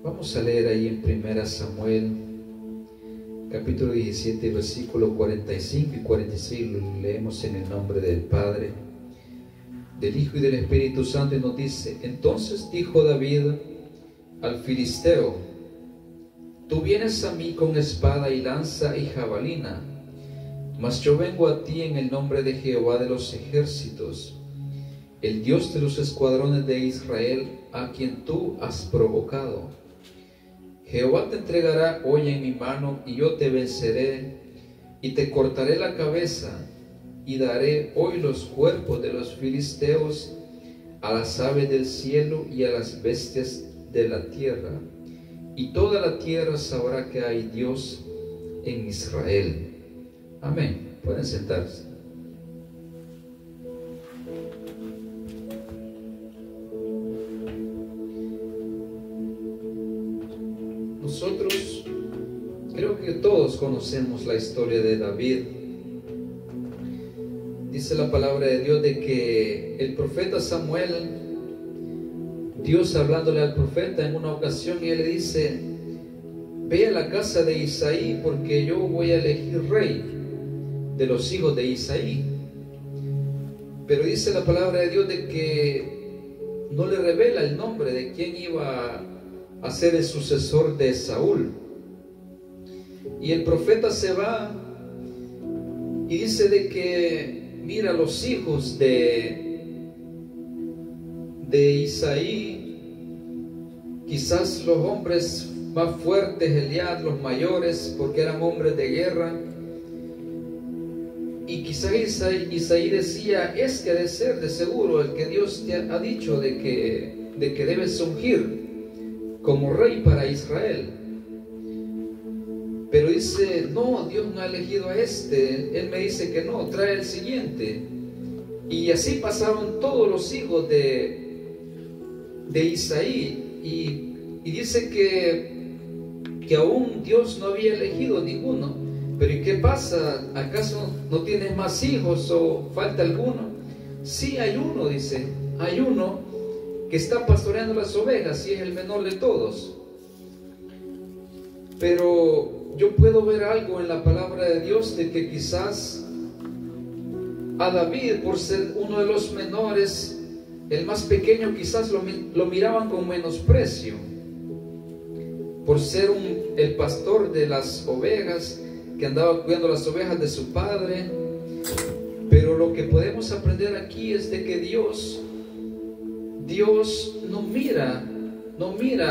Vamos a leer ahí en 1 Samuel, capítulo 17, versículo 45 y 46. Lo leemos en el nombre del Padre, del Hijo y del Espíritu Santo, y nos dice: Entonces dijo David al filisteo: Tú vienes a mí con espada y lanza y jabalina, mas yo vengo a ti en el nombre de Jehová de los ejércitos, el Dios de los escuadrones de Israel, a quien tú has provocado. Jehová te entregará hoy en mi mano, y yo te venceré, y te cortaré la cabeza, y daré hoy los cuerpos de los filisteos a las aves del cielo y a las bestias de la tierra, y toda la tierra sabrá que hay Dios en Israel. Amén. Pueden sentarse. Nosotros creo que todos conocemos la historia de David. Dice la palabra de Dios de que el profeta Samuel, Dios hablándole al profeta en una ocasión, y él le dice: ve a la casa de Isaí, porque yo voy a elegir rey de los hijos de Isaí. Pero dice la palabra de Dios de que no le revela el nombre de quién iba a ser el sucesor de Saúl. Y el profeta se va y dice de que mira, los hijos de Isaí, quizás los hombres más fuertes, Eliab, los mayores, porque eran hombres de guerra. Y quizás Isaí decía: es que ha de ser de seguro el que Dios te ha dicho de que debes ungir como rey para Israel. Pero dice: no, Dios no ha elegido a este. Él me dice que no, trae el siguiente. Y así pasaron todos los hijos de Isaí. Y dice que aún Dios no había elegido ninguno. Pero ¿y qué pasa? ¿Acaso no tienes más hijos o falta alguno? Sí, hay uno, dice. Hay uno que está pastoreando las ovejas y es el menor de todos. Pero yo puedo ver algo en la palabra de Dios de que quizás a David, por ser uno de los menores, el más pequeño, quizás lo miraban con menosprecio, por ser el pastor de las ovejas, que andaba cuidando las ovejas de su padre. Pero lo que podemos aprender aquí es de que Dios no mira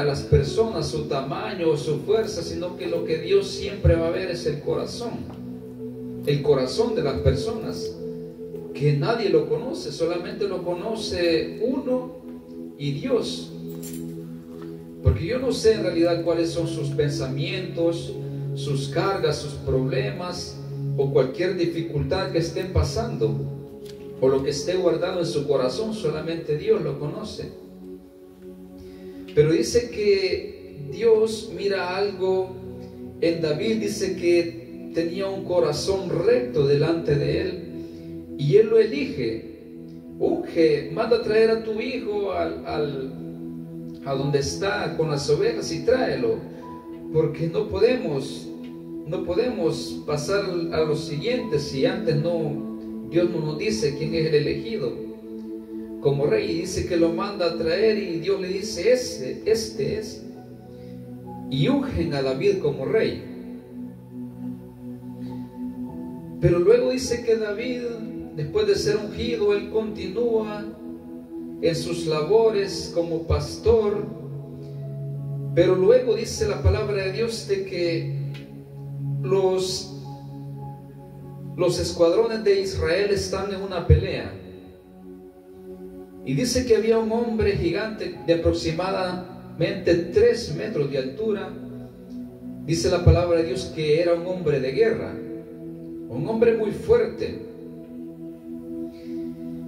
a las personas, su tamaño o su fuerza, sino que lo que Dios siempre va a ver es el corazón de las personas, que nadie lo conoce, solamente lo conoce uno y Dios. Porque yo no sé en realidad cuáles son sus pensamientos, sus cargas, sus problemas o cualquier dificultad que estén pasando o lo que esté guardado en su corazón. Solamente Dios lo conoce. Pero dice que Dios mira algo en David. Dice que tenía un corazón recto delante de él, y él lo elige. Unge, manda a traer a tu hijo a donde está con las ovejas y tráelo, porque no podemos pasar a los siguientes si antes Dios no nos dice quién es el elegido como rey. Y dice que lo manda a traer, y Dios le dice: este es. Y ungen a David como rey. Pero luego dice que David, después de ser ungido, él continúa en sus labores como pastor. Pero luego dice la palabra de Dios de que los escuadrones de Israel están en una pelea. Y dice que había un hombre gigante de aproximadamente 3 metros de altura. Dice la palabra de Dios que era un hombre de guerra, un hombre muy fuerte.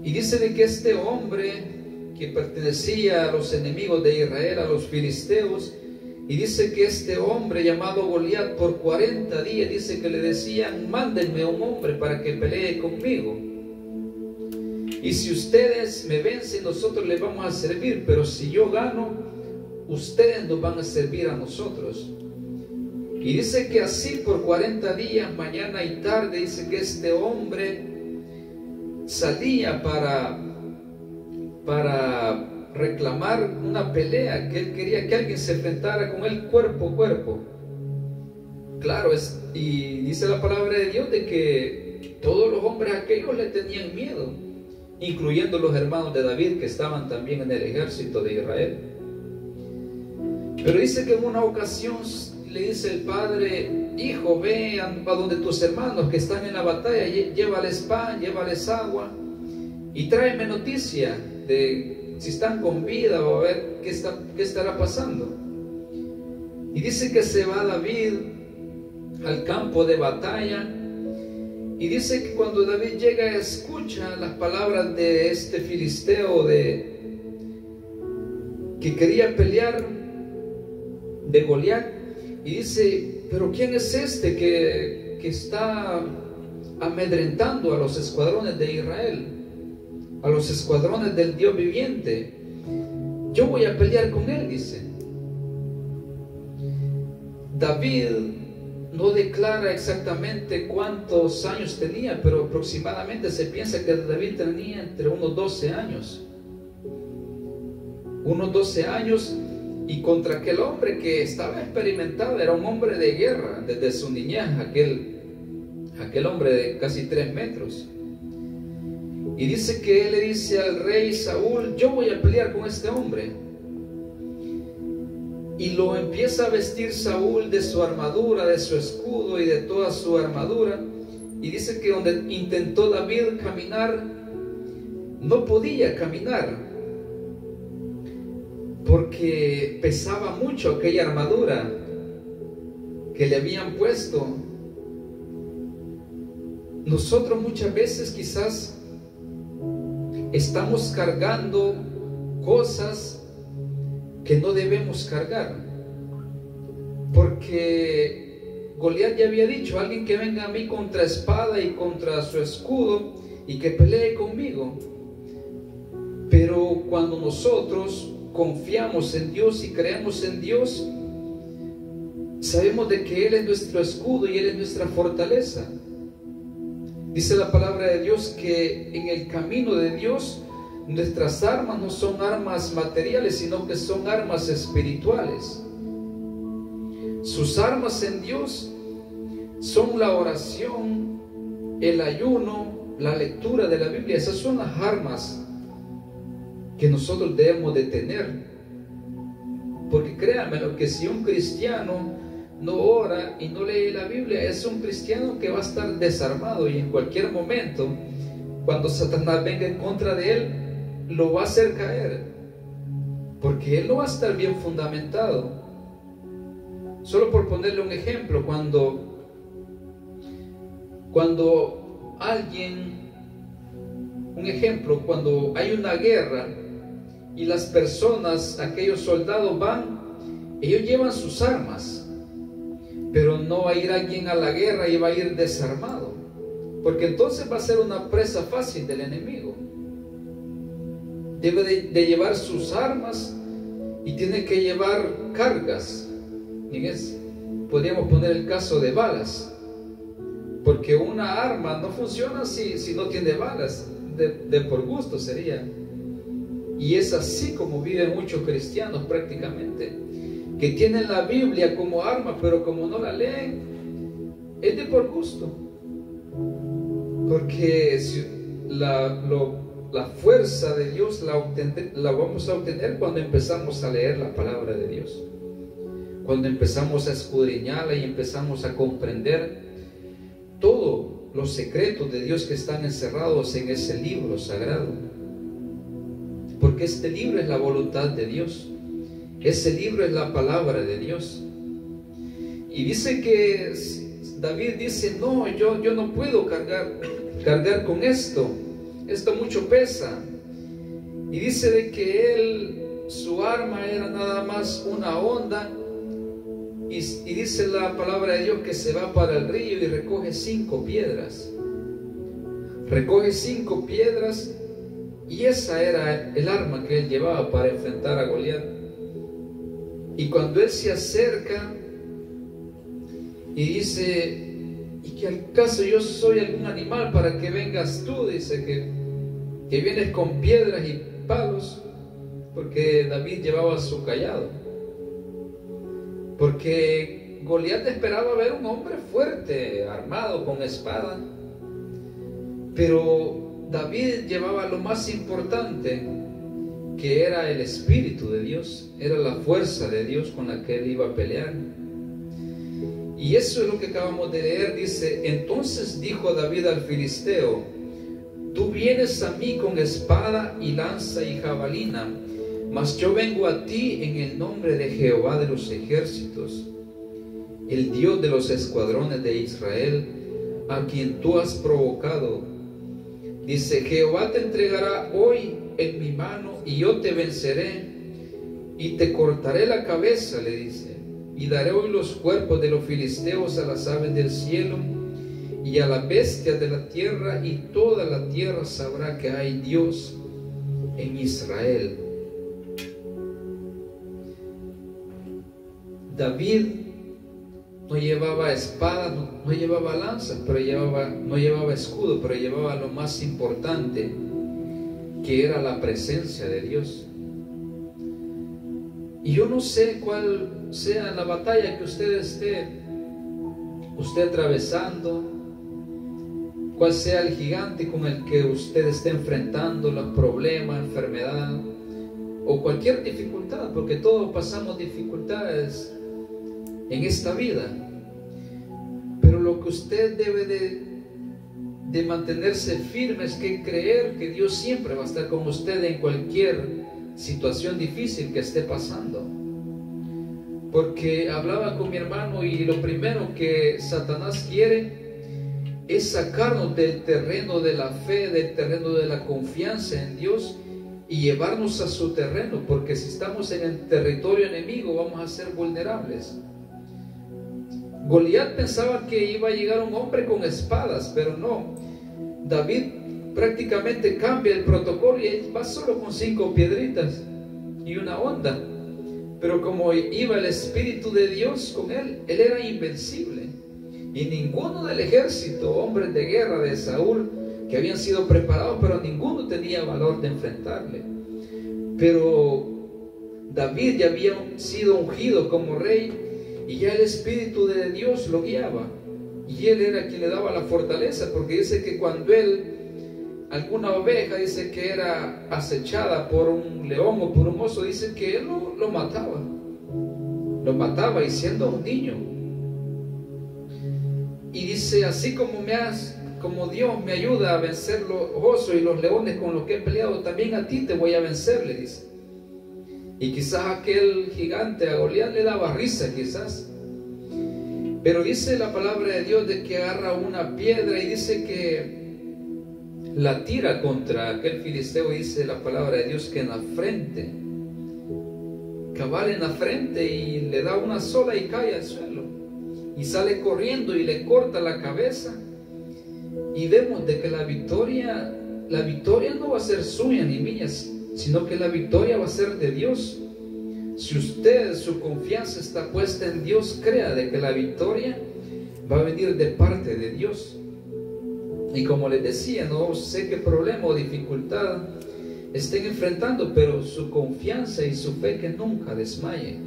Y dice de que este hombre, que pertenecía a los enemigos de Israel, a los filisteos, y dice que este hombre llamado Goliat, por 40 días, dice que le decían: mándenme un hombre para que pelee conmigo, y si ustedes me vencen, nosotros les vamos a servir, pero si yo gano, ustedes nos van a servir a nosotros. Y dice que así por 40 días, mañana y tarde, dice que este hombre salía para reclamar una pelea, que él quería que alguien se enfrentara con él cuerpo a cuerpo. Claro, y dice la palabra de Dios de que todos los hombres aquellos le tenían miedo, incluyendo los hermanos de David que estaban también en el ejército de Israel. Pero dice que en una ocasión le dice el padre: hijo, ve a donde tus hermanos que están en la batalla, llévales pan, llévales agua y tráeme noticia de si están con vida o a ver qué estará pasando. Y dice que se va David al campo de batalla, y dice que cuando David llega escucha las palabras de este filisteo que quería pelear, de Goliat, y dice: pero ¿quién es este que está amedrentando a los escuadrones de Israel, a los escuadrones del Dios viviente? Yo voy a pelear con él, dice. David no declara exactamente cuántos años tenía, pero aproximadamente se piensa que David tenía entre unos 12 años. Unos 12 años, y contra aquel hombre que estaba experimentado, era un hombre de guerra desde su niñez, aquel hombre de casi 3 metros. Y dice que él le dice al rey Saúl: yo voy a pelear con este hombre. Y lo empieza a vestir Saúl de su armadura, de su escudo y de toda su armadura. Y dice que donde intentó David caminar, no podía caminar, porque pesaba mucho aquella armadura que le habían puesto. Nosotros muchas veces quizás estamos cargando cosas que no debemos cargar, porque Goliat ya había dicho: alguien que venga a mí contra espada y contra su escudo y que pelee conmigo. Pero cuando nosotros confiamos en Dios y creemos en Dios, sabemos de que Él es nuestro escudo y Él es nuestra fortaleza. Dice la palabra de Dios que en el camino de Dios nuestras armas no son armas materiales, sino que son armas espirituales. Sus armas en Dios son la oración, el ayuno, la lectura de la Biblia. Esas son las armas que nosotros debemos de tener. Porque créanme, que si un cristiano no ora y no lee la Biblia, es un cristiano que va a estar desarmado, y en cualquier momento, cuando Satanás venga en contra de él, lo va a hacer caer, porque él no va a estar bien fundamentado. Solo por ponerle un ejemplo, cuando hay una guerra y las personas, aquellos soldados ellos llevan sus armas, pero no va a ir alguien a la guerra y va a ir desarmado, porque entonces va a ser una presa fácil del enemigo. Debe de llevar sus armas y tiene que llevar cargas. Podríamos poner el caso de balas, porque una arma no funciona si no tiene balas, de por gusto sería. Y es así como viven muchos cristianos prácticamente, que tienen la Biblia como arma, pero como no la leen, es de por gusto, porque la fuerza de Dios la vamos a obtener cuando empezamos a leer la palabra de Dios, cuando empezamos a escudriñarla y empezamos a comprender todos los secretos de Dios que están encerrados en ese libro sagrado, porque este libro es la voluntad de Dios, ese libro es la palabra de Dios. Y dice que David dice: no, yo no puedo cargar con esto mucho pesa. Y dice de que su arma era nada más una honda, y dice la palabra de Dios que se va para el río y recoge 5 piedras. Recoge 5 piedras, y esa era el arma que él llevaba para enfrentar a Goliat. Y cuando él se acerca y dice, ¿y que acaso yo soy algún animal para que vengas tú? Dice que vienes con piedras y palos, porque David llevaba su cayado. Porque Goliat esperaba ver un hombre fuerte, armado con espada, pero David llevaba lo más importante, que era el Espíritu de Dios, era la fuerza de Dios con la que él iba a pelear. Y eso es lo que acabamos de leer. Dice, entonces dijo David al filisteo, tú vienes a mí con espada y lanza y jabalina, mas yo vengo a ti en el nombre de Jehová de los ejércitos, el Dios de los escuadrones de Israel, a quien tú has provocado. Dice, Jehová te entregará hoy en mi mano y yo te venceré y te cortaré la cabeza, le dice, y daré hoy los cuerpos de los filisteos a las aves del cielo y a las bestias de la tierra, y toda la tierra sabrá que hay Dios en Israel. David no llevaba espada, no llevaba lanza, pero no llevaba escudo, pero llevaba lo más importante, que era la presencia de Dios. Y yo no sé cuál sea la batalla que usted esté atravesando, cuál sea el gigante con el que usted esté enfrentando, los problemas, enfermedad o cualquier dificultad, porque todos pasamos dificultades en esta vida. Pero lo que usted debe de mantenerse firme es que creer que Dios siempre va a estar con usted en cualquier situación difícil que esté pasando. Porque hablaba con mi hermano y lo primero que Satanás quiere es sacarnos del terreno de la fe, del terreno de la confianza en Dios, y llevarnos a su terreno, porque si estamos en el territorio enemigo vamos a ser vulnerables. Goliat pensaba que iba a llegar un hombre con espadas, pero no. David prácticamente cambia el protocolo y él va solo con 5 piedritas y una honda. Pero como iba el Espíritu de Dios con él, él era invencible. Y ninguno del ejército, hombres de guerra de Saúl, que habían sido preparados, pero ninguno tenía valor de enfrentarle. Pero David ya había sido ungido como rey, y ya el Espíritu de Dios lo guiaba, y él era quien le daba la fortaleza, porque dice que cuando alguna oveja, dice que era acechada por un león o por un oso, dice que él lo mataba, y siendo un niño. Y dice, así como Dios me ayuda a vencer los osos y los leones con los que he peleado, también a ti te voy a vencer, le dice. Y quizás aquel gigante, a Goliat, le daba risa, quizás. Pero dice la palabra de Dios de que agarra una piedra y dice que la tira contra aquel filisteo. Y dice la palabra de Dios que en la frente, cabal en la frente, y le da una sola y cae al suelo. Y sale corriendo y le corta la cabeza. Y vemos de que la victoria no va a ser suya ni mía, sino que la victoria va a ser de Dios. Si usted, su confianza está puesta en Dios, crea de que la victoria va a venir de parte de Dios. Y como les decía, no sé qué problema o dificultad estén enfrentando, pero su confianza y su fe que nunca desmaye.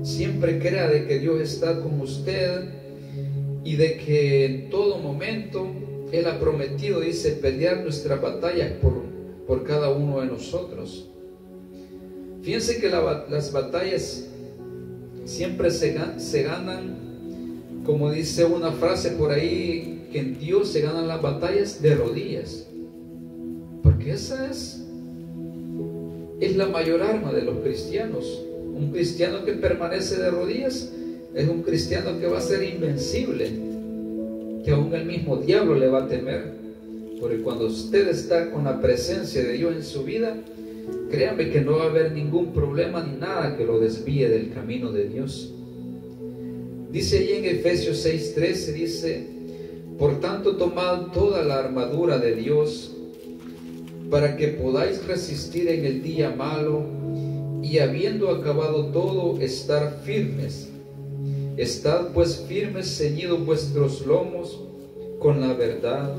Siempre crea de que Dios está con usted y de que en todo momento Él ha prometido, dice, pelear nuestras batallas por cada uno de nosotros. Fíjense que las batallas siempre se ganan, como dice una frase por ahí, que en Dios se ganan las batallas de rodillas, porque esa es la mayor arma de los cristianos. Un cristiano que permanece de rodillas es un cristiano que va a ser invencible, que aún el mismo diablo le va a temer, porque cuando usted está con la presencia de Dios en su vida, créanme que no va a haber ningún problema ni nada que lo desvíe del camino de Dios. Dice allí en Efesios 6:13, dice, por tanto tomad toda la armadura de Dios para que podáis resistir en el día malo, y y habiendo acabado todo, estar firmes. Estad pues firmes, ceñidos vuestros lomos con la verdad,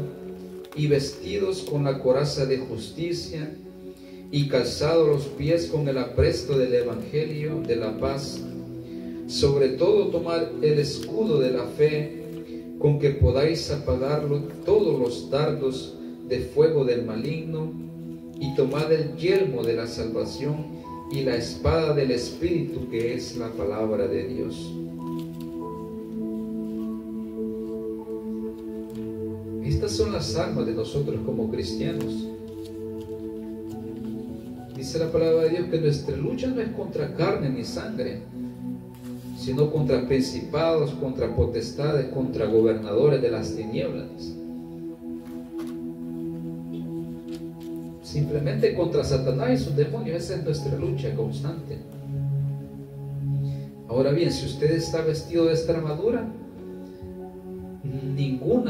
y vestidos con la coraza de justicia, y calzados los pies con el apresto del evangelio de la paz. Sobre todo tomar el escudo de la fe, con que podáis apagarlo todos los dardos de fuego del maligno, y tomad el yelmo de la salvación y la espada del Espíritu, que es la palabra de Dios. Estas son las armas de nosotros como cristianos. Dice la palabra de Dios que nuestra lucha no es contra carne ni sangre, sino contra principados, contra potestades, contra gobernadores de las tinieblas. Simplemente contra Satanás y sus demonios. Esa es nuestra lucha constante. Ahora bien, si usted está vestido de esta armadura, ningún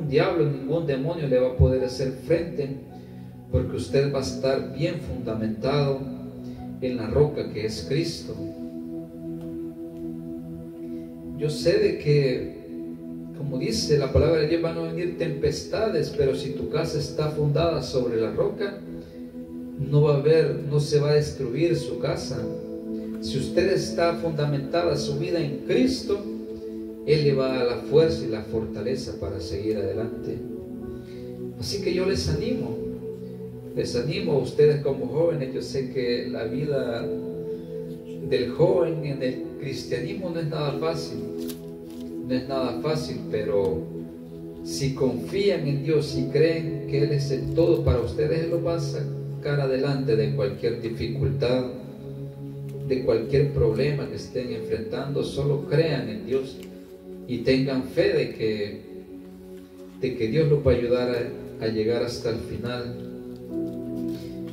diablo, ningún demonio le va a poder hacer frente, porque usted va a estar bien fundamentado en la roca que es Cristo. Yo sé de que, como dice la palabra de Dios, van a venir tempestades, pero si tu casa está fundada sobre la roca, no se va a destruir su casa. Si usted está fundamentada su vida en Cristo, Él le va a dar la fuerza y la fortaleza para seguir adelante. Así que yo les animo a ustedes como jóvenes. Yo sé que la vida del joven en el cristianismo no es nada fácil, pero si confían en Dios y creen que Él es el todo para ustedes, Él los va a sacar adelante de cualquier dificultad, de cualquier problema que estén enfrentando. Solo crean en Dios y tengan fe de que Dios los va a ayudar a llegar hasta el final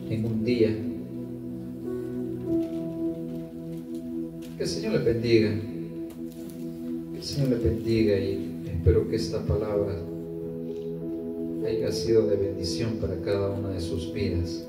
en un día. Que el Señor les bendiga. Que el Señor les bendiga, y espero que esta palabra haya sido de bendición para cada una de sus vidas.